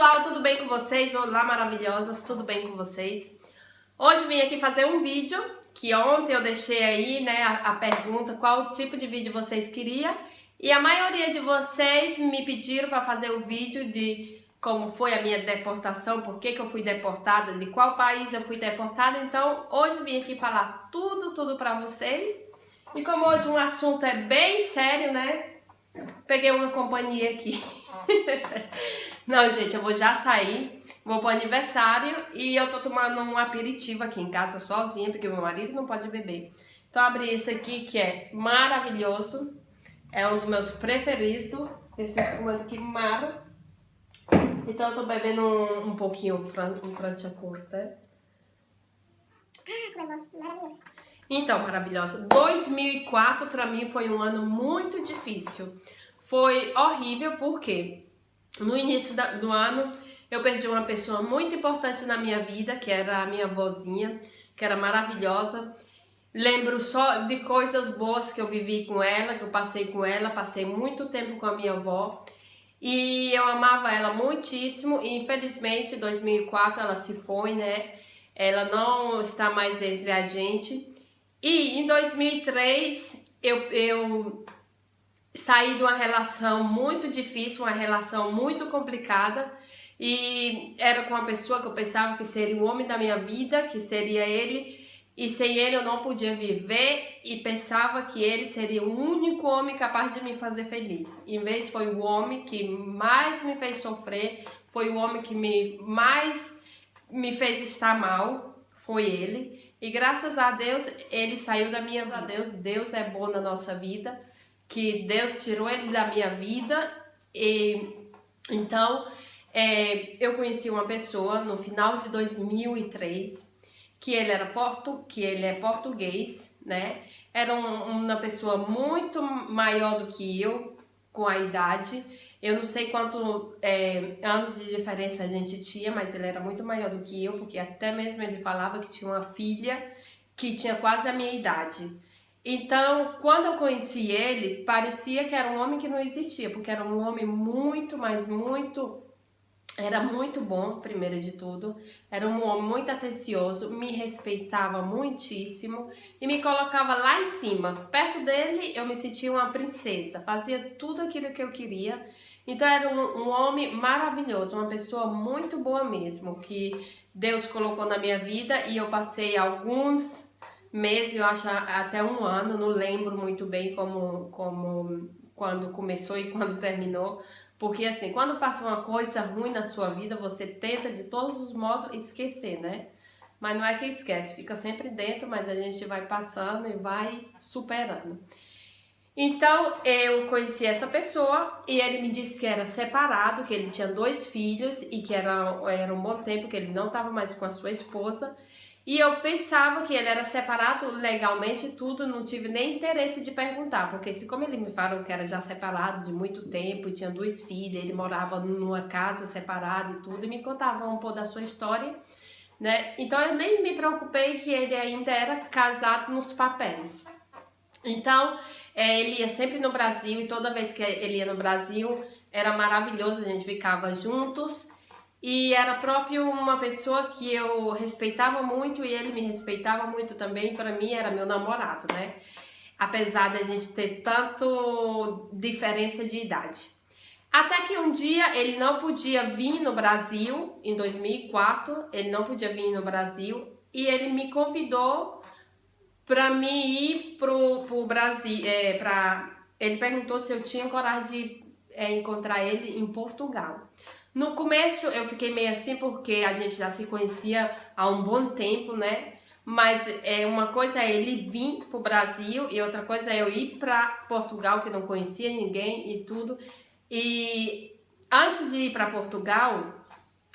pessoal, tudo bem com vocês? Olá, maravilhosas, tudo bem com vocês? Hoje vim aqui fazer um vídeo que ontem eu deixei aí, né, a pergunta qual tipo de vídeo vocês queriam e a maioria de vocês me pediram para fazer o vídeo de como foi a minha deportação, por que eu fui deportada, de qual país eu fui deportada. Então, hoje vim aqui falar tudo para vocês. E como hoje um assunto é bem sério, né, peguei uma companhia aqui. Não, gente, eu vou já sair, vou pro aniversário e eu tô tomando um aperitivo aqui em casa sozinha, porque meu marido não pode beber. Então abri esse aqui que é maravilhoso, é um dos meus preferidos, esse espumante aqui mara. Então eu tô bebendo um pouquinho um Franciacorta. Como é bom, maravilhoso. Então, maravilhosa, 2004 pra mim foi um ano muito difícil. Foi horrível porque no início do ano eu perdi uma pessoa muito importante na minha vida, que era a minha vozinha, que era maravilhosa. Lembro só de coisas boas que eu vivi com ela, que eu passei com ela, passei muito tempo com a minha avó. E eu amava ela muitíssimo e infelizmente em 2004 ela se foi, né? Ela não está mais entre a gente. E em 2003 eu saí de uma relação muito difícil, uma relação muito complicada, e era com uma pessoa que eu pensava que seria o homem da minha vida, que seria ele, e sem ele eu não podia viver, e pensava que ele seria o único homem capaz de me fazer feliz. Em vez, foi o homem que mais me fez sofrer, foi o homem que mais me fez estar mal, foi ele. E graças a Deus, ele saiu da minha vida. Deus é bom na nossa vida, que Deus tirou ele da minha vida. E então eu conheci uma pessoa no final de 2003 que ele é português, né? Era uma pessoa muito maior do que eu, com a idade. Eu não sei quanto anos de diferença a gente tinha, mas ele era muito maior do que eu, porque até mesmo ele falava que tinha uma filha que tinha quase a minha idade. Então, quando eu conheci ele, parecia que era um homem que não existia, porque era um homem muito, mas muito... Era muito bom, primeiro de tudo, era um homem muito atencioso, me respeitava muitíssimo e me colocava lá em cima. Perto dele eu me sentia uma princesa, fazia tudo aquilo que eu queria. Então era um homem maravilhoso, uma pessoa muito boa mesmo, que Deus colocou na minha vida, e eu passei alguns meses, eu acho até um ano, não lembro muito bem como quando começou e quando terminou. Porque assim, quando passa uma coisa ruim na sua vida, você tenta de todos os modos esquecer, né? Mas não é que esquece, fica sempre dentro, mas a gente vai passando e vai superando. Então, eu conheci essa pessoa e ele me disse que era separado, que ele tinha 2 filhos e que era um bom tempo que ele não estava mais com a sua esposa. E eu pensava que ele era separado legalmente e tudo, não tive nem interesse de perguntar, porque como ele me falou que era já separado de muito tempo, e tinha 2 filhas, ele morava numa casa separada e tudo, e me contava um pouco da sua história, né? Então eu nem me preocupei que ele ainda era casado nos papéis. Então, ele ia sempre no Brasil, e toda vez que ele ia no Brasil, era maravilhoso, a gente ficava juntos. E era próprio uma pessoa que eu respeitava muito e ele me respeitava muito também. Para mim era meu namorado, né? Apesar de a gente ter tanto diferença de idade. Até que um dia ele não podia vir no Brasil, em 2004, ele não podia vir no Brasil, e ele me convidou para mim ir pro Brasil. Ele perguntou se eu tinha coragem de encontrar ele em Portugal. No começo eu fiquei meio assim, porque a gente já se conhecia há um bom tempo, né? Mas uma coisa é ele vir pro Brasil e outra coisa é eu ir para Portugal, que não conhecia ninguém e tudo. E antes de ir para Portugal,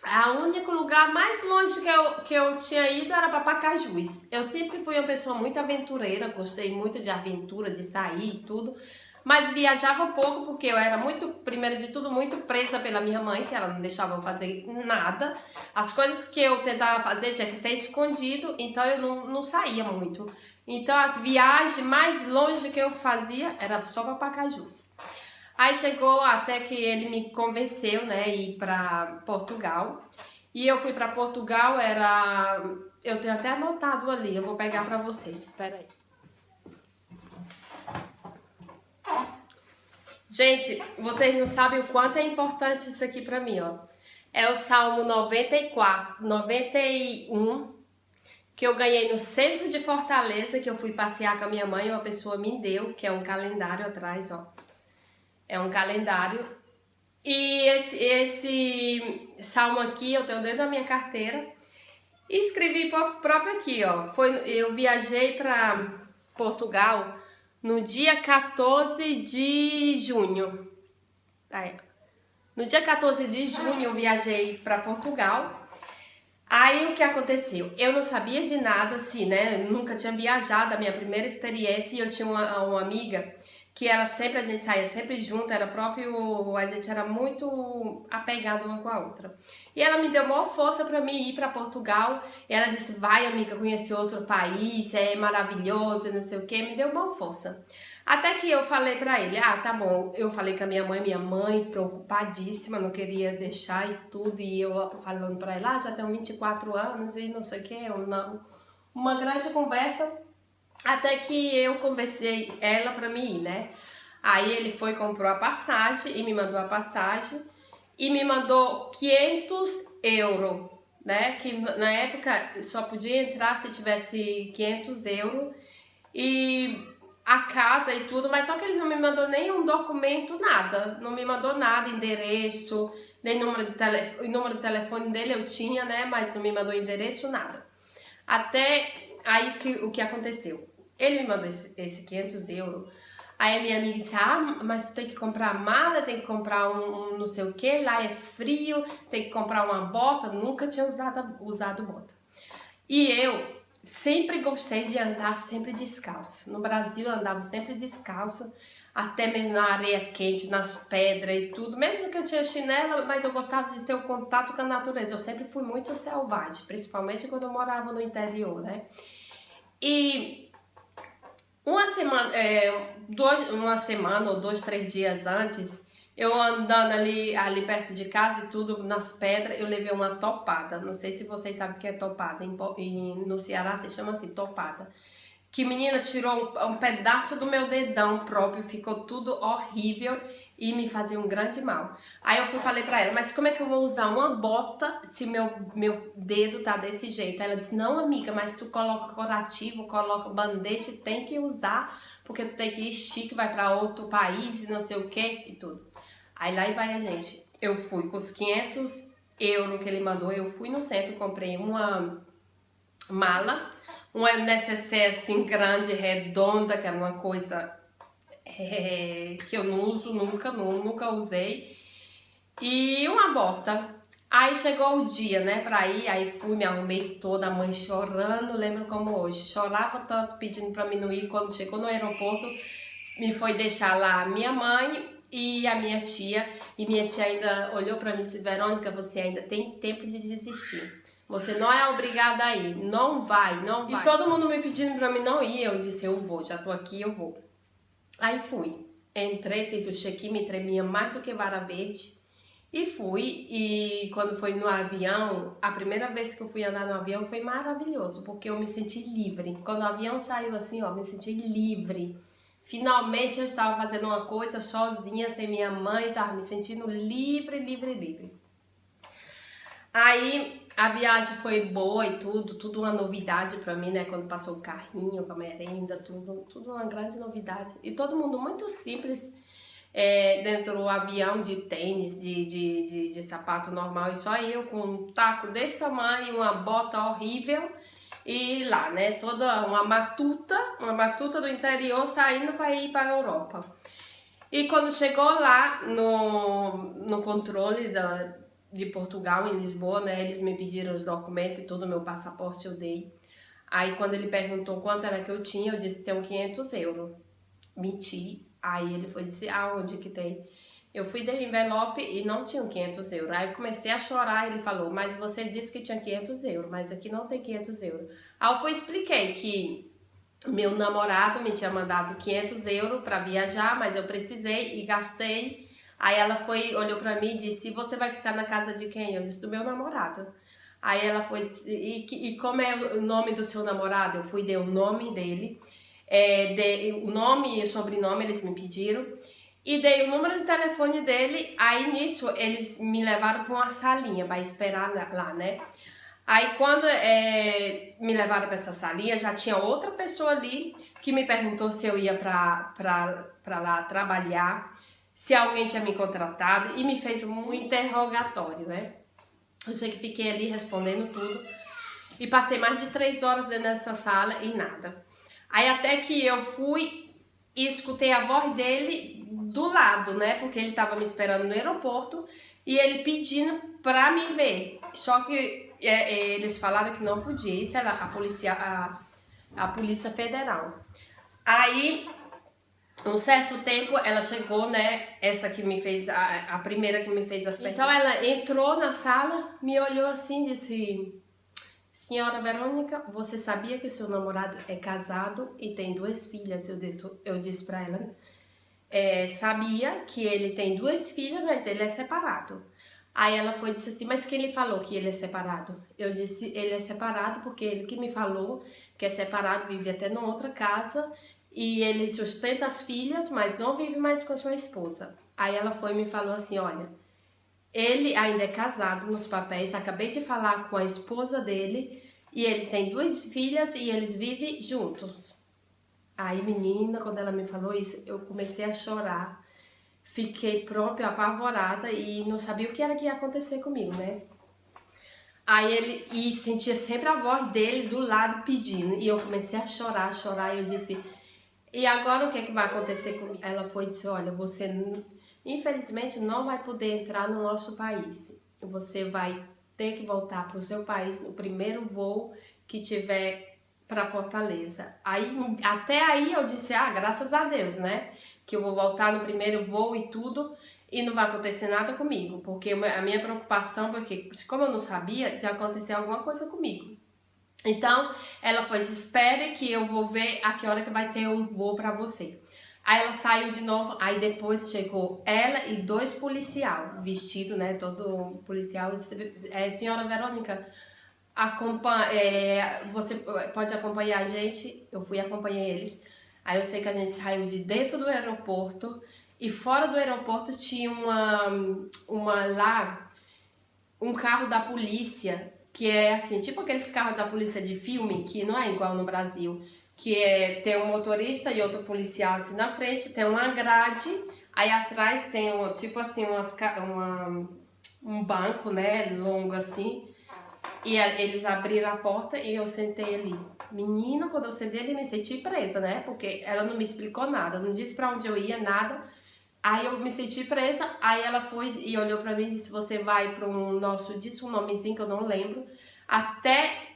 o único lugar mais longe que eu tinha ido era para Pacajus. Eu sempre fui uma pessoa muito aventureira, gostei muito de aventura, de sair e tudo. Mas viajava pouco porque eu era muito, primeiro de tudo, muito presa pela minha mãe, que ela não deixava eu fazer nada. As coisas que eu tentava fazer tinha que ser escondido, então eu não saía muito. Então as viagens mais longe que eu fazia era só para Pacajus. Aí chegou até que ele me convenceu, né, ir para Portugal. E eu fui para Portugal, eu tenho até anotado ali, eu vou pegar para vocês, espera aí. Gente, vocês não sabem o quanto é importante isso aqui para mim, ó. É o Salmo 94, 91, que eu ganhei no centro de Fortaleza, que eu fui passear com a minha mãe, uma pessoa me deu, que é um calendário atrás, ó. É um calendário. E esse salmo aqui eu tenho dentro da minha carteira. E escrevi próprio aqui, ó. Eu viajei para Portugal no dia 14 de junho. No dia 14 de junho eu viajei para Portugal. Aí o que aconteceu? Eu não sabia de nada, assim, né? Eu nunca tinha viajado, a minha primeira experiência, e eu tinha uma amiga que ela sempre, a gente saía sempre junto, a gente era muito apegado uma com a outra. E ela me deu maior força para mim ir para Portugal. E ela disse: vai, amiga, conhecer outro país, é maravilhoso, não sei o que, me deu maior força. Até que eu falei pra ele: ah, tá bom. Eu falei com a minha mãe preocupadíssima, não queria deixar e tudo. E eu falando pra ela: ah, já tenho 24 anos e não sei o que, uma grande conversa. Até que eu conversei ela pra mim ir, né? Aí ele foi, comprou a passagem e me mandou a passagem. E me mandou 500 euros, né? Que na época só podia entrar se tivesse 500 euros. E a casa e tudo, mas só que ele não me mandou nenhum documento, nada. Não me mandou nada, endereço, nem número de telefone. O número de telefone dele eu tinha, né? Mas não me mandou endereço, nada. Até aí o que aconteceu? Ele me mandou esse 500 euros. Aí a minha amiga disse: ah, mas tu tem que comprar mala, tem que comprar um não sei o que, lá é frio, tem que comprar uma bota. Nunca tinha usado bota. E eu sempre gostei de andar sempre descalço. No Brasil eu andava sempre descalço, até mesmo na areia quente, nas pedras e tudo. Mesmo que eu tinha chinela, mas eu gostava de ter o contato com a natureza. Eu sempre fui muito selvagem, principalmente quando eu morava no interior, né? E uma semana ou 2, 3 dias antes, eu andando ali perto de casa e tudo, nas pedras, eu levei uma topada. Não sei se vocês sabem o que é topada. No Ceará se chama assim, topada. Que menina, tirou um pedaço do meu dedão próprio, ficou tudo horrível e me fazia um grande mal. Aí eu falei pra ela: mas como é que eu vou usar uma bota se meu dedo tá desse jeito? Ela disse: não, amiga, mas tu coloca curativo, coloca band-aid, tem que usar, porque tu tem que ir chique, vai pra outro país e não sei o que e tudo. Aí lá e vai a gente. Eu fui com os 500 euros que ele mandou, eu fui no centro, comprei uma mala, uma necessaire assim grande, redonda, que era uma coisa que eu não uso nunca usei, e uma bota. Aí chegou o dia, né, pra ir, aí fui, me arrumei toda, a mãe chorando, lembro como hoje, chorava tanto pedindo pra mim não ir. Quando chegou no aeroporto, me foi deixar lá a minha mãe e a minha tia, e minha tia ainda olhou pra mim e disse: Verônica, você ainda tem tempo de desistir. Você não é obrigada a ir, não vai. E todo mundo me pedindo pra mim não ir, eu disse: eu vou, já tô aqui, eu vou. Aí fui, entrei, fiz o check-in, me tremia mais do que vara verde, e fui. E quando foi no avião, a primeira vez que eu fui andar no avião foi maravilhoso, porque eu me senti livre. Quando o avião saiu assim, ó, me senti livre. Finalmente eu estava fazendo uma coisa sozinha, sem minha mãe, estava me sentindo livre. Aí a viagem foi boa e tudo uma novidade pra mim, né? Quando passou o carrinho com a merenda, tudo uma grande novidade. E todo mundo muito simples, dentro do avião, de tênis, de sapato normal. E só eu com um taco desse tamanho, uma bota horrível. E lá, né, toda uma matuta do interior saindo para ir para a Europa. E quando chegou lá no controle de Portugal, em Lisboa, né, eles me pediram os documentos e tudo, meu passaporte eu dei. Aí quando ele perguntou quanto era que eu tinha, eu disse: tenho 500 euros. Menti. Aí ele foi dizer: aonde que tem? Eu fui de envelope e não tinha 500 euros. Aí eu comecei a chorar, ele falou: mas você disse que tinha 500 euros, mas aqui não tem 500 euros. Aí eu expliquei que Meu namorado me tinha mandado 500 euros para viajar, mas eu precisei e gastei. Aí ela foi, olhou para mim e disse: você vai ficar na casa de quem? Eu disse: do meu namorado. Aí ela foi, e como é o nome do seu namorado? Eu fui, dei o nome dele, o nome e o sobrenome eles me pediram, e dei o número de telefone dele. Aí nisso eles me levaram para uma salinha para esperar lá, né? Aí quando me levaram para essa salinha, já tinha outra pessoa ali que me perguntou se eu ia para lá trabalhar, se alguém tinha me contratado, e me fez um interrogatório, né? Eu sei que fiquei ali respondendo tudo e passei mais de 3 horas dentro dessa sala e nada. Aí até que eu fui e escutei a voz dele do lado, né? Porque ele estava me esperando no aeroporto e ele pedindo pra me ver. Só que eles falaram que não podia. Isso era a Polícia Federal. Aí, um certo tempo, ela chegou, né? Essa que me fez, a primeira que me fez as perguntas. Então ela entrou na sala, me olhou assim e disse: senhora Verônica, você sabia que seu namorado é casado e tem 2 filhas? Eu disse pra ela, sabia que ele tem 2 filhas, mas ele é separado. Aí ela foi e disse assim: mas quem lhe falou que ele é separado? Eu disse: ele é separado porque ele que me falou que é separado, vive até numa outra casa e ele sustenta as filhas, mas não vive mais com a sua esposa. Aí ela foi e me falou assim: olha, ele ainda é casado nos papéis, acabei de falar com a esposa dele e ele tem 2 filhas e eles vivem juntos. Aí, menina, quando ela me falou isso, eu comecei a chorar. Fiquei própria, apavorada e não sabia o que era que ia acontecer comigo, né? E sentia sempre a voz dele do lado pedindo. E eu comecei a chorar, e eu disse: e agora o que é que vai acontecer comigo? Ela foi e disse: olha, você infelizmente não vai poder entrar no nosso país. Você vai ter que voltar para o seu país no primeiro voo que tiver para Fortaleza. Aí, até aí eu disse: ah, graças a Deus, né? Que eu vou voltar no primeiro voo e tudo, e não vai acontecer nada comigo. Porque a minha preocupação, porque como eu não sabia, de acontecer alguma coisa comigo. Então, ela foi: espere que eu vou ver a que hora que vai ter um voo para você. Aí ela saiu de novo, aí depois chegou ela e 2 policial, vestido, né, todo policial, e disse: senhora Verônica, você pode acompanhar a gente? Eu fui acompanhar eles. Aí eu sei que a gente saiu de dentro do aeroporto e fora do aeroporto tinha um carro da polícia, que é assim, tipo aqueles carros da polícia de filme, que não é igual no Brasil, que tem um motorista e outro policial assim na frente, tem uma grade, aí atrás tem tipo assim um banco, né, longo assim, e eles abriram a porta e eu sentei ali. Menina, quando eu sentei ali, me senti presa, né? Porque ela não me explicou nada, não disse pra onde eu ia, nada. Aí eu me senti presa, aí ela foi e olhou pra mim e disse: você vai para disse um nomezinho que eu não lembro, até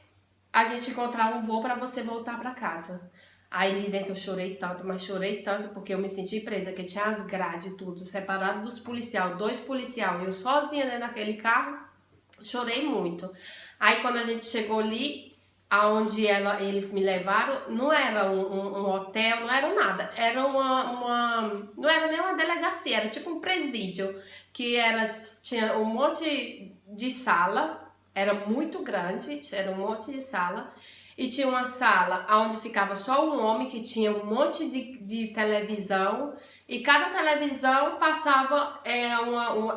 a gente encontrar um voo pra você voltar pra casa. Aí ali dentro eu chorei tanto, mas chorei tanto porque eu me senti presa, que tinha as grades e tudo, separado dos policiais, 2 policiais, eu sozinha dentro daquele carro, chorei muito. Aí quando a gente chegou ali, aonde eles me levaram, não era um hotel, não era nada, era não era nem uma delegacia, era tipo um presídio, que tinha um monte de sala, era muito grande, era um monte de sala, e tinha uma sala onde ficava só um homem que tinha um monte de televisão, e cada televisão passava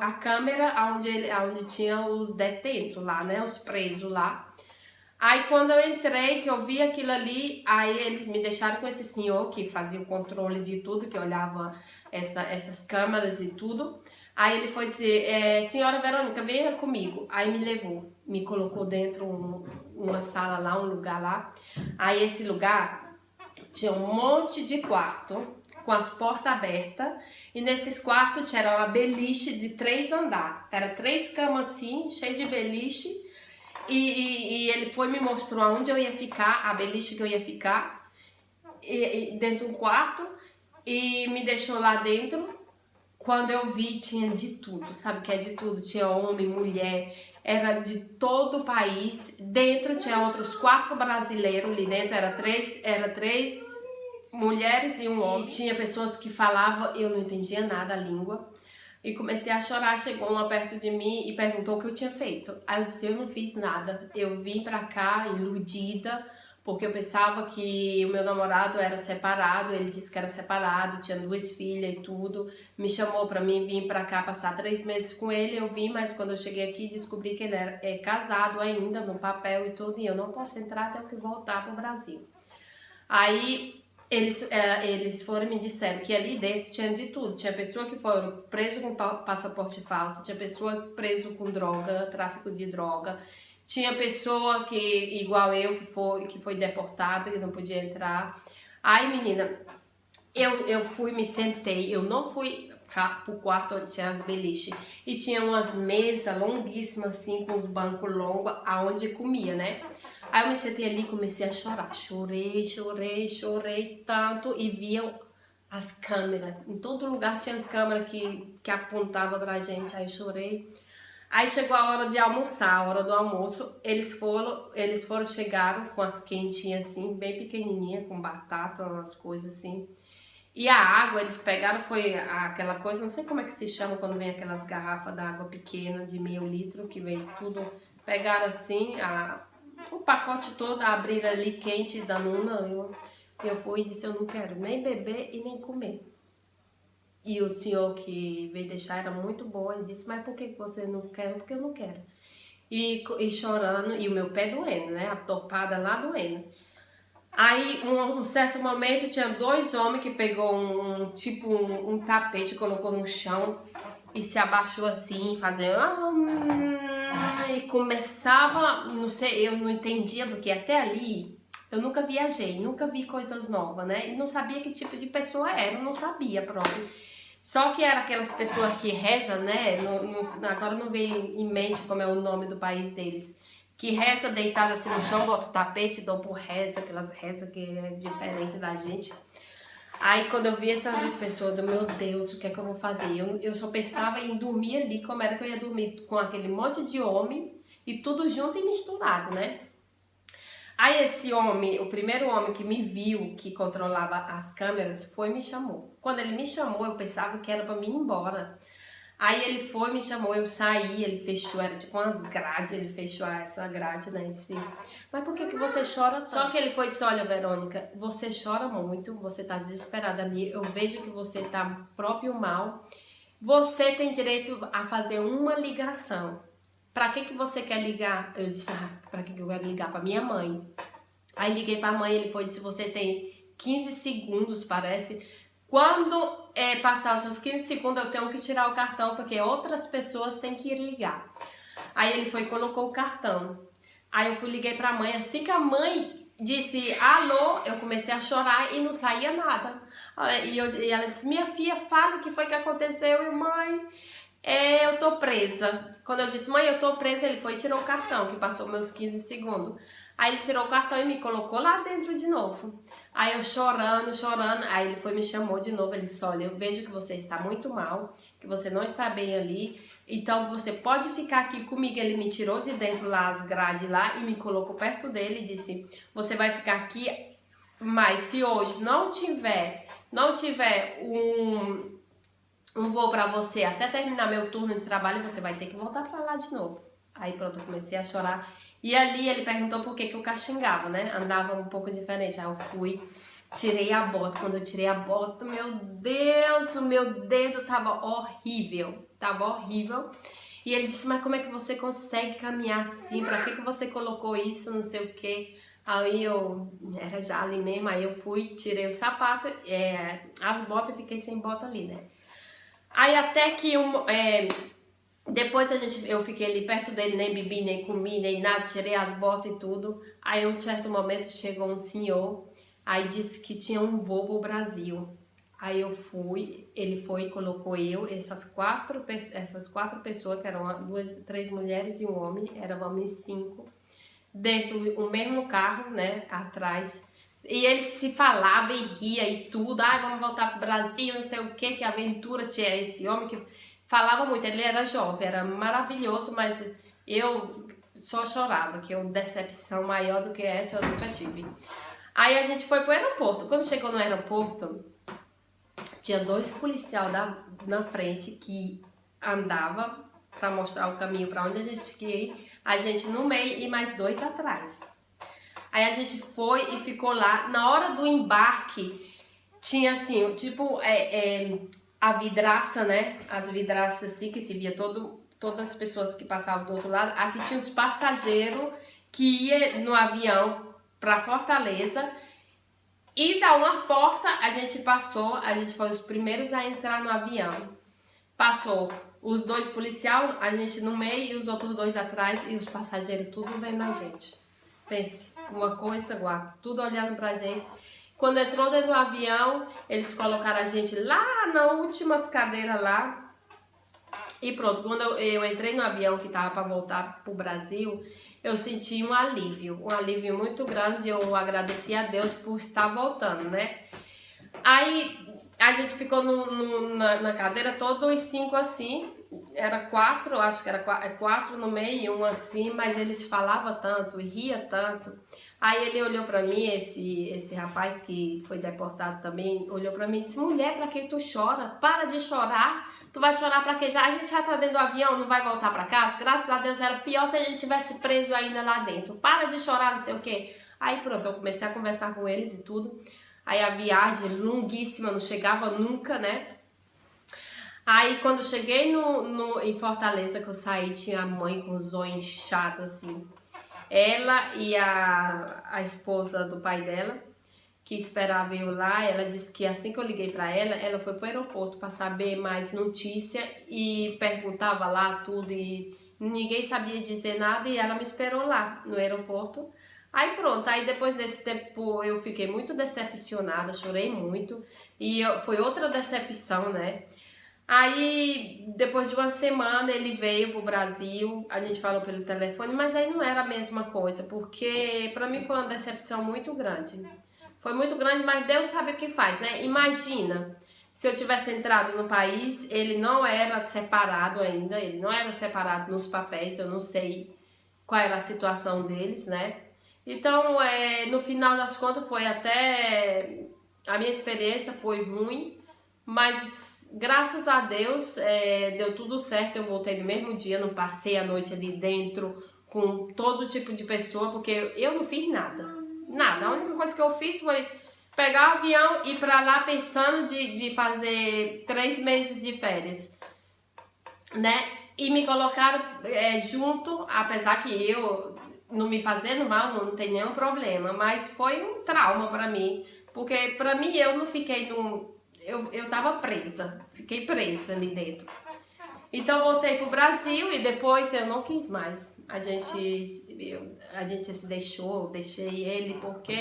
a câmera onde tinha os detentos lá, né, os presos lá. Aí quando eu entrei, que eu vi aquilo ali, aí eles me deixaram com esse senhor que fazia o controle de tudo, que olhava essas câmeras e tudo. Aí ele foi dizer: senhora Verônica, venha comigo. Aí me levou, me colocou dentro uma sala lá, um lugar lá. Aí esse lugar tinha um monte de quarto com as portas abertas, e nesses quartos tinha uma beliche de 3 andares. Era 3 camas assim, cheio de beliche. E ele foi me mostrou aonde eu ia ficar, a beliche que eu ia ficar, dentro de um quarto, e me deixou lá dentro quando eu vi, tinha de tudo, sabe que é de tudo? Tinha homem, mulher, era de todo o país. Dentro tinha outros 4 brasileiros ali dentro, era três mulheres e um homem. E tinha pessoas que falavam, eu não entendia nada a língua. E comecei a chorar, chegou uma perto de mim e perguntou o que eu tinha feito. Aí eu disse, eu não fiz nada, eu vim pra cá iludida, porque eu pensava que o meu namorado era separado, ele disse que era separado, tinha 2 filhas e tudo. Me chamou pra mim vir pra cá passar 3 meses com ele, eu vim, mas quando eu cheguei aqui descobri que ele é casado ainda, no papel e tudo, e eu não posso entrar até eu que voltar pro Brasil. Aí eles foram e me disseram que ali dentro tinha de tudo. Tinha pessoa que foram preso com passaporte falso, tinha pessoa preso com droga, tráfico de droga, tinha pessoa que, igual eu, que foi deportada, que não podia entrar. Aí, menina, eu fui, me sentei, eu não fui pro quarto onde tinha as beliches. E tinha umas mesas longuíssimas, assim, com os bancos longos, aonde comia, né? Aí eu me sentei ali e comecei a chorar. Chorei tanto e via as câmeras. Em todo lugar tinha câmera que apontava pra gente. Aí eu chorei. Aí chegou a hora de almoçar, a hora do almoço. Chegaram com as quentinhas assim, bem pequenininha, com batata, umas coisas assim. E a água, eles pegaram, foi aquela coisa, não sei como é que se chama quando vem aquelas garrafas d'água pequena de meio litro, que vem tudo. Pegaram assim, o pacote todo, abriram ali quente da Nuna. Eu fui e disse, eu não quero nem beber e nem comer. E o senhor que veio deixar era muito bom, ele disse, mas por que você não quer? Porque eu não quero. E chorando, e o meu pé doendo, né? A topada lá doendo. Aí, um certo momento, tinha 2 homens que pegou um tapete, colocou no chão e se abaixou assim, fazendo... E começava, não sei, eu não entendia, porque até ali eu nunca viajei, nunca vi coisas novas, né? E não sabia que tipo de pessoa era, eu não sabia próprio. Só que era aquelas pessoas que rezam, né? Agora não vem em mente como é o nome do país deles. Que reza deitada assim no chão, bota o tapete, dão por reza, aquelas rezas que é diferente da gente. Aí quando eu vi essas 2 pessoas, meu Deus, o que é que eu vou fazer? Eu só pensava em dormir ali, como era que eu ia dormir com aquele monte de homem e tudo junto e misturado, né? Aí esse homem, o primeiro homem que me viu, que controlava as câmeras, foi e me chamou. Quando ele me chamou, eu pensava que era pra mim ir embora. Aí ele foi, me chamou, eu saí, ele fechou, era tipo umas grades, ele fechou essa grade, né, assim. Mas por que você chora tanto? Só que ele foi e disse, olha, Verônica, você chora muito, você tá desesperada ali, eu vejo que você tá próprio mal. Você tem direito a fazer uma ligação. Pra que você quer ligar? Eu disse, pra que eu quero ligar? Pra minha mãe. Aí liguei pra mãe, ele foi e disse, você tem 15 segundos, parece. Quando passar os seus 15 segundos, eu tenho que tirar o cartão, porque outras pessoas têm que ir ligar. Aí ele foi e colocou o cartão. Aí eu liguei pra mãe, assim que a mãe disse alô, eu comecei a chorar e não saía nada. E ela disse, minha filha, fala o que foi que aconteceu. E mãe, eu tô presa. Quando eu disse, mãe, eu tô presa, ele foi e tirou o cartão, que passou meus 15 segundos. Aí ele tirou o cartão e me colocou lá dentro de novo. Aí eu chorando, aí ele foi e me chamou de novo, ele disse, olha, eu vejo que você está muito mal, que você não está bem ali, então você pode ficar aqui comigo. Ele me tirou de dentro lá as grades lá e me colocou perto dele e disse, você vai ficar aqui, mas se hoje não tiver um voo pra você até terminar meu turno de trabalho, você vai ter que voltar pra lá de novo. Aí pronto, eu comecei a chorar. E ali ele perguntou por que eu caxingava, né? Andava um pouco diferente. Aí eu fui, tirei a bota. Quando eu tirei a bota, meu Deus, o meu dedo tava horrível. Tava horrível. E ele disse, mas como é que você consegue caminhar assim? Pra que você colocou isso, não sei o quê? Aí era já ali mesmo, aí eu fui, tirei o sapato, as botas e fiquei sem bota ali, né? Aí até que depois eu fiquei ali perto dele, nem bebi, nem comi, nem nada, tirei as botas e tudo. Aí um certo momento chegou um senhor, aí disse que tinha um voo pro Brasil. Aí eu fui, ele foi e colocou essas quatro pessoas, que eram 3 mulheres e um homem, éramos 5, dentro do mesmo carro, né, atrás. E ele se falava e ria e tudo. Ai, vamos voltar pro Brasil, não sei o que aventura tinha esse homem que falava muito. Ele era jovem, era maravilhoso, mas eu só chorava, que decepção maior do que essa eu nunca tive. Aí a gente foi pro aeroporto. Quando chegou no aeroporto, tinha 2 policiais na frente que andava para mostrar o caminho para onde a gente queria ir. A gente no meio e mais 2 atrás. Aí a gente foi e ficou lá. Na hora do embarque, tinha assim, tipo, a vidraça, né? As vidraças assim, que se via todas as pessoas que passavam do outro lado. Aqui tinha os passageiros que iam no avião para Fortaleza. E da uma porta a gente passou, a gente foi os primeiros a entrar no avião. Passou os 2 policiais, a gente no meio e os outros 2 atrás e os passageiros tudo vendo a gente. Pense, uma coisa igual, tudo olhando pra gente. Quando entrou dentro do avião, eles colocaram a gente lá nas últimas cadeiras lá. E pronto, quando eu entrei no avião que tava para voltar pro Brasil, eu senti um alívio muito grande. Eu agradeci a Deus por estar voltando, né? Aí a gente ficou na cadeira, todos os 5 assim, era 4, acho que era 4 no meio e 1 assim, mas eles falavam tanto e ria tanto. Aí ele olhou pra mim, esse rapaz que foi deportado também, olhou pra mim e disse: mulher, pra que tu chora? Para de chorar, tu vai chorar pra quê? A gente já tá dentro do avião, não vai voltar pra casa? Graças a Deus era pior se a gente tivesse preso ainda lá dentro. Para de chorar, não sei o quê. Aí pronto, eu comecei a conversar com eles e tudo. Aí a viagem longuíssima, não chegava nunca, né? Aí quando cheguei em Fortaleza, que eu saí, tinha a mãe com os olhos inchados assim. Ela e a esposa do pai dela, que esperava eu lá, ela disse que assim que eu liguei pra ela, ela foi pro aeroporto para saber mais notícia e perguntava lá tudo e ninguém sabia dizer nada e ela me esperou lá no aeroporto. Aí pronto, aí depois desse tempo eu fiquei muito decepcionada, chorei muito e foi outra decepção, né? Aí, depois de uma semana, ele veio pro Brasil, a gente falou pelo telefone, mas aí não era a mesma coisa, porque pra mim foi uma decepção muito grande. Foi muito grande, mas Deus sabe o que faz, né? Imagina, se eu tivesse entrado no país, ele não era separado ainda, ele não era separado nos papéis, eu não sei qual era a situação deles, né? Então, no final das contas, foi até... A minha experiência foi ruim, mas... Graças a Deus, deu tudo certo, eu voltei no mesmo dia, não passei a noite ali dentro com todo tipo de pessoa, porque eu não fiz nada, nada. A única coisa que eu fiz foi pegar o avião e ir pra lá pensando de fazer 3 meses de férias, né? E me colocaram junto, apesar que eu não me fazendo mal, não tem nenhum problema, mas foi um trauma pra mim, porque pra mim eu não fiquei eu tava presa, fiquei presa ali dentro. Então voltei pro Brasil e depois eu não quis mais. A gente se deixou, eu deixei ele porque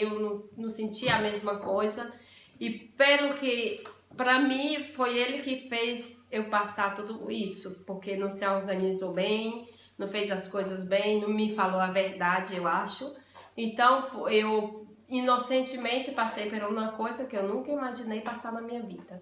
eu não sentia a mesma coisa. E pelo que, pra mim, foi ele que fez eu passar tudo isso, porque não se organizou bem, não fez as coisas bem, não me falou a verdade, eu acho. Então eu inocentemente passei por uma coisa que eu nunca imaginei passar na minha vida.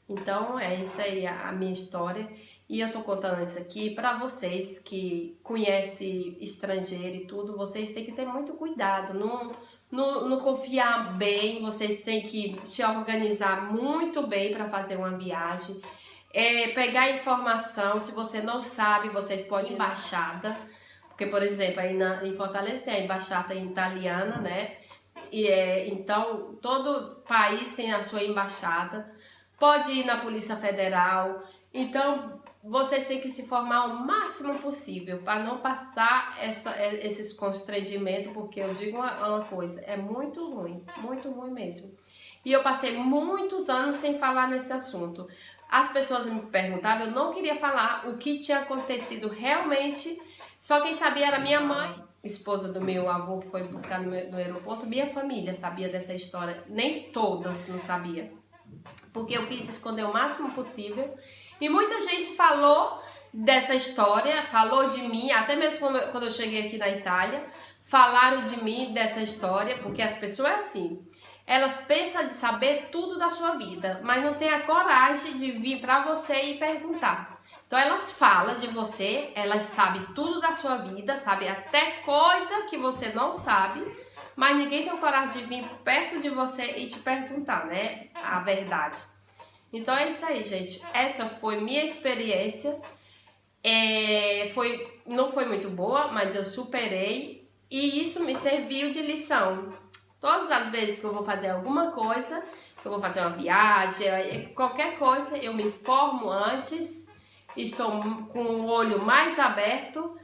Então é isso aí a minha história e eu tô contando isso aqui para vocês que conhecem estrangeiro e tudo. Vocês têm que ter muito cuidado, não confiar bem, vocês têm que se organizar muito bem para fazer uma viagem, pegar informação. Se você não sabe, vocês podem ir na embaixada, porque por exemplo aí em Fortaleza tem a embaixada italiana, né? Então todo país tem a sua embaixada, pode ir na Polícia Federal. Então vocês têm que se formar o máximo possível para não passar esses constrangimentos, porque eu digo uma coisa, é muito ruim mesmo. E eu passei muitos anos sem falar nesse assunto. As pessoas me perguntavam, eu não queria falar o que tinha acontecido realmente, só quem sabia era minha mãe, esposa do meu avô que foi buscar no aeroporto. Minha família sabia dessa história, nem todas não sabiam, porque eu quis esconder o máximo possível. E muita gente falou dessa história, falou de mim, até mesmo quando eu cheguei aqui na Itália, falaram de mim, dessa história, porque as pessoas assim, elas pensam de saber tudo da sua vida, mas não tem a coragem de vir para você e perguntar. Então elas falam de você, elas sabem tudo da sua vida, sabem até coisa que você não sabe, mas ninguém tem coragem de vir perto de você e te perguntar, né, a verdade. Então é isso aí, gente. Essa foi minha experiência. Não foi muito boa, mas eu superei e isso me serviu de lição. Todas as vezes que eu vou fazer alguma coisa, que eu vou fazer uma viagem, qualquer coisa, eu me informo antes, estou com o olho mais aberto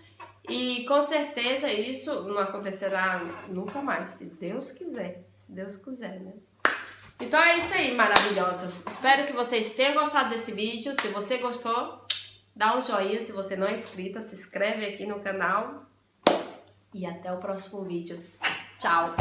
e com certeza isso não acontecerá nunca mais, se Deus quiser. Se Deus quiser, né? Então é isso aí, maravilhosas. Espero que vocês tenham gostado desse vídeo. Se você gostou, dá um joinha. Se você não é inscrita, se inscreve aqui no canal. E até o próximo vídeo. Tchau!